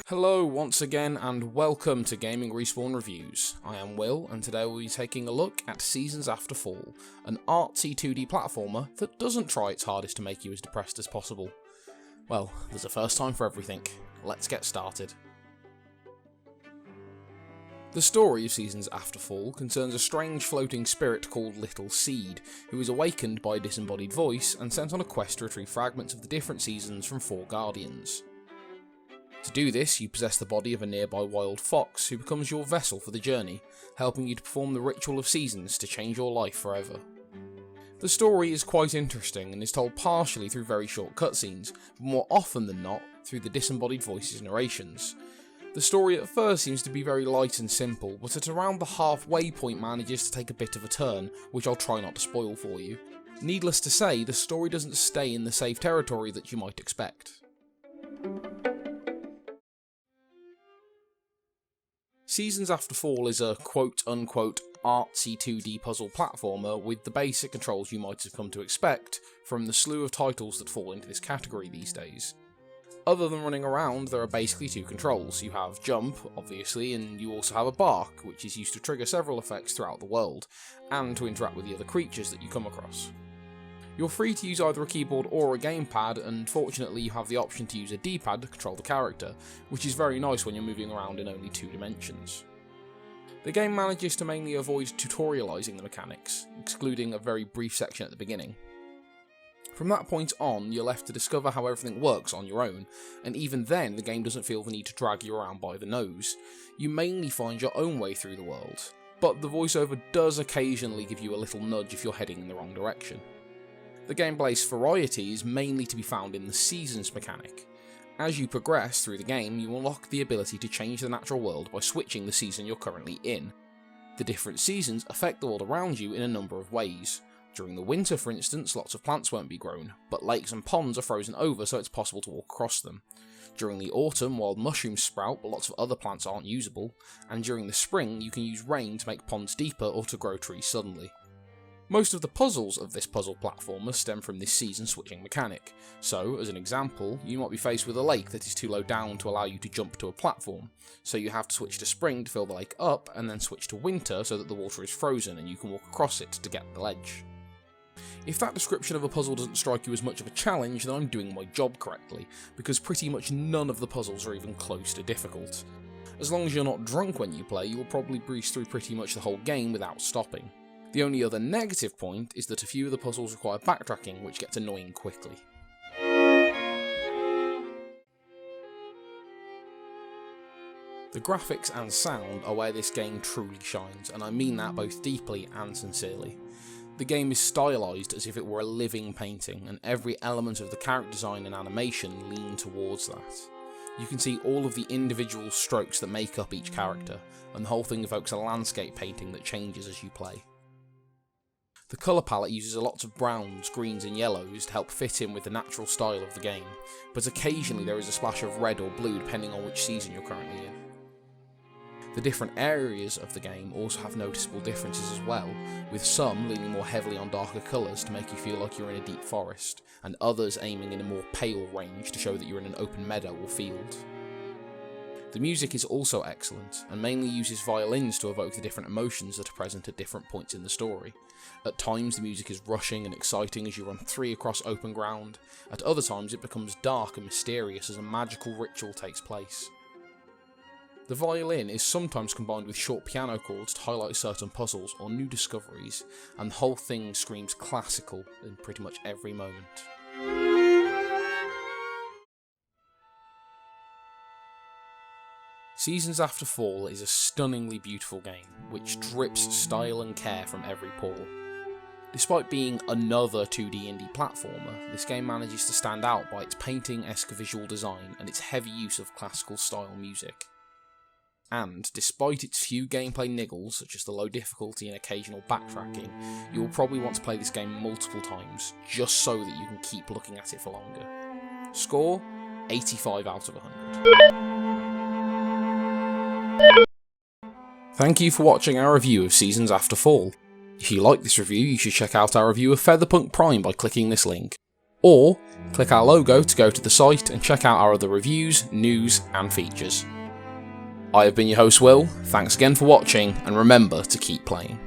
Hello once again and welcome to Gaming Respawn Reviews. I am Will and today we'll be taking a look at Seaons After Fall, an artsy 2D platformer that doesn't try its hardest to make you as depressed as possible. Well, there's a first time for everything. Let's get started. The story of Seaons After Fall concerns a strange floating spirit called Little Seed, who is awakened by a disembodied voice and sent on a quest to retrieve fragments of the different seasons from 4 guardians. To do this, you possess the body of a nearby wild fox who becomes your vessel for the journey, helping you to perform the ritual of seasons to change your life forever. The story is quite interesting and is told partially through very short cutscenes, but more often than not through the disembodied voice's narrations. The story at first seems to be very light and simple, but at around the halfway point manages to take a bit of a turn, which I'll try not to spoil for you. Needless to say, the story doesn't stay in the safe territory that you might expect. Seaons After Fall is a quote-unquote artsy 2D puzzle platformer with the basic controls you might have come to expect from the slew of titles that fall into this category these days. Other than running around, there are basically 2 controls. You have jump, obviously, and you also have a bark, which is used to trigger several effects throughout the world, and to interact with the other creatures that you come across. You're free to use either a keyboard or a gamepad, and fortunately you have the option to use a D-pad to control the character, which is very nice when you're moving around in only 2 dimensions. The game manages to mainly avoid tutorialising the mechanics, excluding a very brief section at the beginning. From that point on, you're left to discover how everything works on your own, and even then the game doesn't feel the need to drag you around by the nose. You mainly find your own way through the world, but the voiceover does occasionally give you a little nudge if you're heading in the wrong direction. The gameplay's variety is mainly to be found in the seasons mechanic. As you progress through the game, you unlock the ability to change the natural world by switching the season you're currently in. The different seasons affect the world around you in a number of ways. During the winter, for instance, lots of plants won't be grown, but lakes and ponds are frozen over so it's possible to walk across them. During the autumn, wild mushrooms sprout, but lots of other plants aren't usable, and during the spring, you can use rain to make ponds deeper or to grow trees suddenly. Most of the puzzles of this puzzle platformer stem from this season switching mechanic, so, as an example, you might be faced with a lake that is too low down to allow you to jump to a platform, so you have to switch to spring to fill the lake up, and then switch to winter so that the water is frozen and you can walk across it to get the ledge. If that description of a puzzle doesn't strike you as much of a challenge, then I'm doing my job correctly, because pretty much none of the puzzles are even close to difficult. As long as you're not drunk when you play, you'll probably breeze through pretty much the whole game without stopping. The only other negative point is that a few of the puzzles require backtracking, which gets annoying quickly. The graphics and sound are where this game truly shines, and I mean that both deeply and sincerely. The game is stylised as if it were a living painting, and every element of the character design and animation lean towards that. You can see all of the individual strokes that make up each character, and the whole thing evokes a landscape painting that changes as you play. The colour palette uses lots of browns, greens and yellows to help fit in with the natural style of the game, but occasionally there is a splash of red or blue depending on which season you're currently in. The different areas of the game also have noticeable differences as well, with some leaning more heavily on darker colours to make you feel like you're in a deep forest, and others aiming in a more pale range to show that you're in an open meadow or field. The music is also excellent, and mainly uses violins to evoke the different emotions that are present at different points in the story. At times the music is rushing and exciting as you run free across open ground, at other times it becomes dark and mysterious as a magical ritual takes place. The violin is sometimes combined with short piano chords to highlight certain puzzles or new discoveries, and the whole thing screams classical in pretty much every moment. Seaons After Fall is a stunningly beautiful game, which drips style and care from every pore. Despite being another 2D indie platformer, this game manages to stand out by its painting-esque visual design and its heavy use of classical style music. And, despite its few gameplay niggles, such as the low difficulty and occasional backtracking, you will probably want to play this game multiple times, just so that you can keep looking at it for longer. Score? 85 out of 100. Thank you for watching our review of Seasons After Fall. If you like this review, you should check out our review of Featherpunk Prime by clicking this link. Or, click our logo to go to the site and check out our other reviews, news and features. I have been your host Will, thanks again for watching, and remember to keep playing.